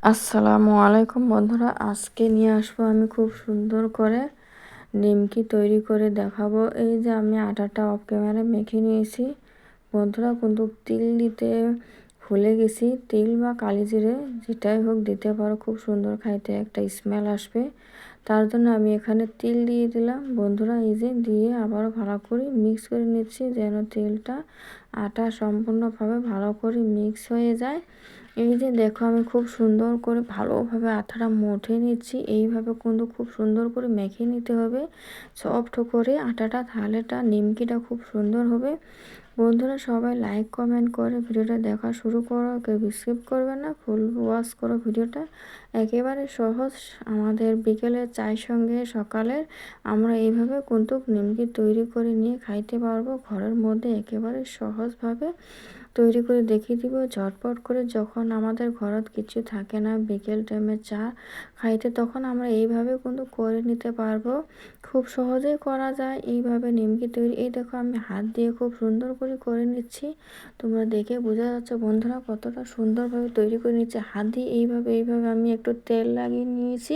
আসসালামু আলাইকুম বন্ধুরা, আজকে নিয়ে আসবো আমি খুব সুন্দর করে নিমকি তৈরি করে দেখাবো। এই যে আমি আটাটা অফ ক্যামেরায় মেখে নিয়েছি বন্ধুরা, কিন্তু তিল দিতে ভুলে গেছি। তিল বা কালি জিরে যেটাই হোক দিতে পারো, খুব সুন্দর খাইতে একটা স্মেল আসবে। তার জন্য আমি এখানে তিল দিয়ে দিলাম বন্ধুরা। এই যে দিয়ে আবারও ভালো করে মিক্স করে নিচ্ছি, যেন তেলটা আটা সম্পূর্ণভাবে ভালো করে মিক্স হয়ে যায়। এই যে দেখো আমি খুব সুন্দর করে ভালোভাবে আঠাটা মথে নিচ্ছি। এইভাবে কিন্তু খুব সুন্দর করে মেখে নিতে হবে সফট করে আটাটা, তাহলেটা নিমকিটা খুব সুন্দর হবে। বন্ধুরা সবাই লাইক কমেন্ট করে ভিডিওটা দেখা শুরু করো, কেউ স্কিপ করবে না, ফুল ওয়াচ করো ভিডিওটা। একেবারে সহজ, আমাদের বিকেলের চায়ের সঙ্গে সকালের আমরা এইভাবে কিন্তু নিমকি তৈরি করে নিয়ে খাইতে পারবো ঘরের মধ্যে, একেবারে সহজভাবে তৈরি করে দেখিয়ে দিব ঝটপট করে। যখন আমাদের ঘরত কিছু থাকে না, বিকেল টাইমে চা খাইতে, তখন আমরা এইভাবে কিন্তু করে নিতে পারবো। খুব সহজেই করা যায় এইভাবে নিমকি তৈরি। এই দেখো আমি হাত দিয়ে খুব সুন্দর করে নিচ্ছি। তোমরা দেখে বোঝা যাচ্ছে বন্ধুরা কতটা সুন্দরভাবে তৈরি করে নিচ্ছে হাত দিয়ে। এইভাবে আমি একটু তেল লাগিয়ে নিয়েছি,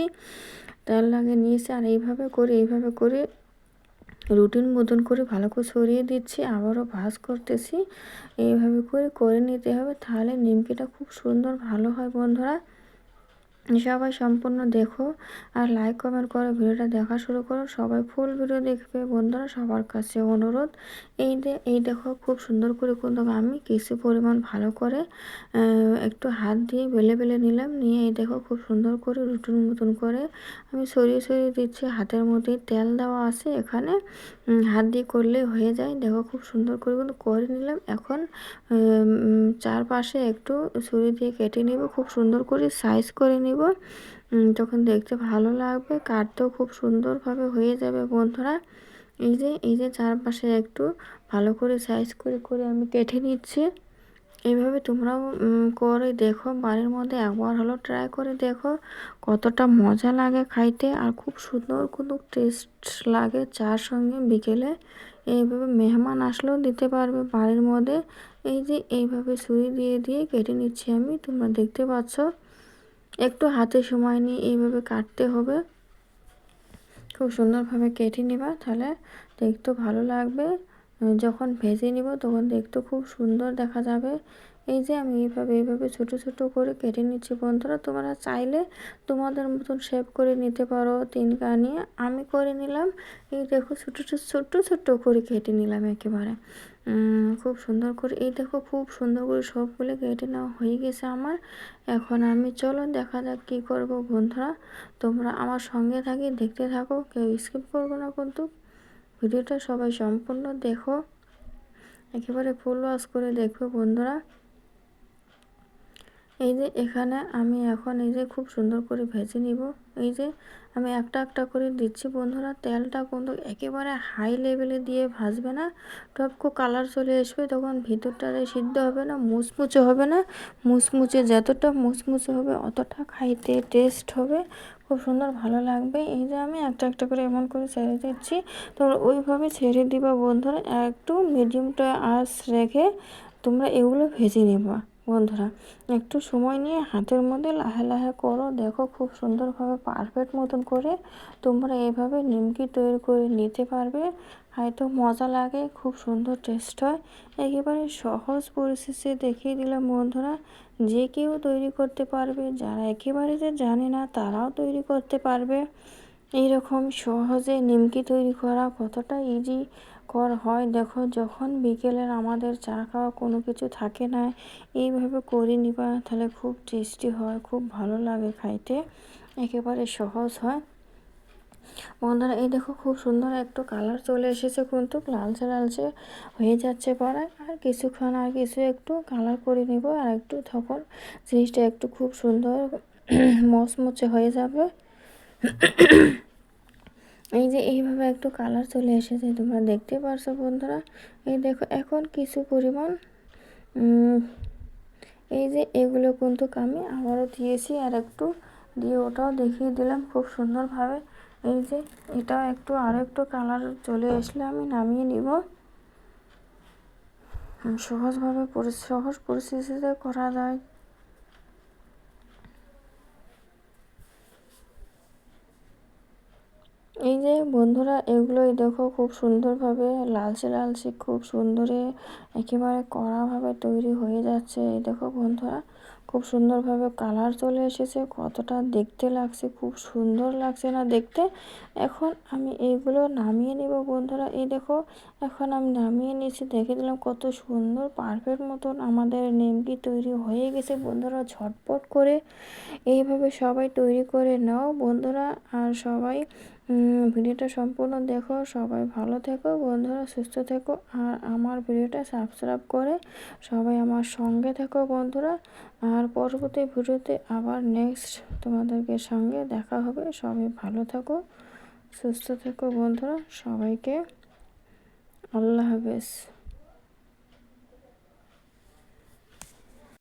আর এইভাবে করে রুটিন মতন করে ভালো করে ছড়িয়ে দিচ্ছি, আবারও ভাঁজ করতেছি। এইভাবে করে নিতে হবে, তাহলে নিমকিটা খুব সুন্দর ভালো হয় বন্ধুরা। সবাই সম্পূর্ণ দেখো আর লাইক কমেন্ট করে ভিডিওটা দেখা শুরু করো। সবাই ফুল ভিডিও দেখবে বন্ধুরা, সবার কাছে অনুরোধ। এই দেখো খুব সুন্দর করে কিন্তু আমি কিছু পরিমাণ ভালো করে একটু হাত দিয়ে বেলে নিলাম। নিয়ে এই দেখো খুব সুন্দর করে রুটির মতন করে আমি ছড়িয়ে দিচ্ছি। হাতের মধ্যে তেল দেওয়া আছে এখানে, হাত দিয়ে করলে হয়ে যায়। দেখো খুব সুন্দর করে কিন্তু করে নিলাম। এখন চারপাশে একটু ছুরি দিয়ে কেটে নিব, খুব সুন্দর করে সাইজ করে নিব। তখন দেখতে ভালো লাগবে, কাটতেও খুব সুন্দরভাবে হয়ে যাবে বন্ধুরা। এই যে চারপাশে একটু ভালো করে সাইজ করে আমি কেটে নিচ্ছি। এইভাবে তোমরাও করে দেখো, বাড়ির মধ্যে একবার হলো ট্রাই করে দেখো কতটা মজা লাগে খাইতে, আর খুব সুন্দর কোনো টেস্ট লাগে চার সঙ্গে বিকেলে। এইভাবে মেহমান আসলেও দিতে পারবে বাড়ির মধ্যে। এই যে এইভাবে ছুরি দিয়ে কেটে নিচ্ছি আমি, তোমরা দেখতে পাচ্ছ। একটু হাতে সময় নিয়ে এইভাবে কাটতে হবে, খুব সুন্দরভাবে কেটে নিবা, তাহলে দেখতে ভালো লাগবে। যখন ভেজে নিব তখন দেখতে খুব সুন্দর দেখা যাবে। এই যে আমি এইভাবে ছোট করে কেটে নিচ্ছি বন্ধুরা। তোমরা চাইলে তোমাদের মতন শেপ করে নিতে পারো তিনকানি। আমি করে নিলাম। এই দেখো ছোট করে কেটে নিলাম একেবারে খুব সুন্দর করে। এই দেখো খুব সুন্দর করে সবগুলো কেটে নেওয়া হয়ে গেছে আমার। এখন আমি চলো দেখা যাক কী করব বন্ধুরা। তোমরা আমার সঙ্গে থাকি, দেখতে থাকো, কেউ স্কিপ করবো না কিন্তু ভিডিওটা সবাই সম্পূর্ণ দেখো, একেবারে ফুল ওয়াচ করে দেখো বন্ধুরা। এই যে এখানে আমি এখন এই যে খুব সুন্দর করে ভেজে নিব। এই যে আমি একটা করে দিচ্ছি বন্ধুরা। তেলটা কিন্তু একেবারে হাই লেভেলে দিয়ে ভাজবে না, টপকো কালার চলে আসবে, তখন ভিতরটা সিদ্ধ হবে না, মুচমুচে হবে না। যতটা মুচমুচে হবে অতটা খাইতে টেস্ট হবে, খুব সুন্দর ভালো লাগবে। এই যে আমি একটা করে এমন করে ছেড়ে দিচ্ছি, তোমরা ওইভাবে ছেড়ে দিবা বন্ধুরা। একটু মিডিয়ামটা আঁচ রেখে তোমরা এগুলো ভেজে নেবা বন্ধুরা। একটু সময় নিয়ে হাতের মধ্যে লাহে করো, দেখো খুব সুন্দরভাবে পারফেক্ট মতন করে তোমরা এইভাবে নিমকি তৈরি করে নিতে পারবে। হয়তো মজা লাগে, খুব সুন্দর টেস্ট হয়। একেবারে সহজ পরিস্থিতি দেখিয়ে দিলাম বন্ধুরা, যে কেউ তৈরি করতে পারবে। যারা একেবারে যে জানে না তারাও তৈরি করতে পারবে। এইরকম সহজে নিমকি তৈরি করা কতটা ইজি কর হয় দেখো। যখন বিকেলের আমাদের চা খাওয়া কোনো কিছু থাকে না, এইভাবে করে নিবা, তাহলে খুব টেস্টি হয়, খুব ভালো লাগে খাইতে, একেবারে সহজ হয় বন্ধুরা। এই দেখো খুব সুন্দর একটু কালার চলে এসেছে, কিন্তু লালচে হয়ে যাচ্ছে পরে। আর কিছুক্ষণ আর কিছু একটু কালার করে নিব, আর একটু তখন জিনিসটা একটু খুব সুন্দর মচমচে হয়ে যাবে। এই যে এইভাবে একটু কালার চলে এসেছে, তোমরা দেখতে পারছো বন্ধুরা। এই দেখো এখন কিছু পরিমাণ এই যে এগুলো কিন্তু আমি আবারও দিয়েছি, আর একটু দিয়ে ওটাও দেখিয়ে দিলাম খুব সুন্দরভাবে। এই যে এটাও আরও একটু কালার চলে আসলে আমি নামিয়ে নিব। সহজ পরিস্থিতিতে করা যায়। এই যে বন্ধুরা, এগুলোই দেখো খুব সুন্দরভাবে লালচে লালচে খুব সুন্দরে একেবারে কড়াভাবে তৈরি হয়ে যাচ্ছে। এই দেখো বন্ধুরা, খুব সুন্দরভাবে কালার চলে এসেছে, কতটা দেখতে লাগছে, খুব সুন্দর লাগছে না দেখতে। এখন আমি এইগুলো নামিয়ে নেব বন্ধুরা। এই দেখো, এখন আমি নামিয়ে নিয়েছি, দেখে দিলাম কত সুন্দর পারফেক্ট মতন আমাদের নিমকি তৈরি হয়ে গেছে বন্ধুরা। ঝটপট করে এইভাবে সবাই তৈরি করে নাও বন্ধুরা। আর সবাই ভিডিওটা সম্পূর্ণ দেখো। সবাই ভালো থেকো বন্ধুরা, সুস্থ থেকো। আর আমার ভিডিওটা সাবস্ক্রাইব করে সবাই আমার সঙ্গে থেকো বন্ধুরা। আর পরবর্তী ভিডিওতে আবার নেক্সট তোমাদেরকে সঙ্গে দেখা হবে। সবাই ভালো থেকো, সুস্থ থেকো বন্ধুরা। সবাইকে আল্লাহ হাফেজ।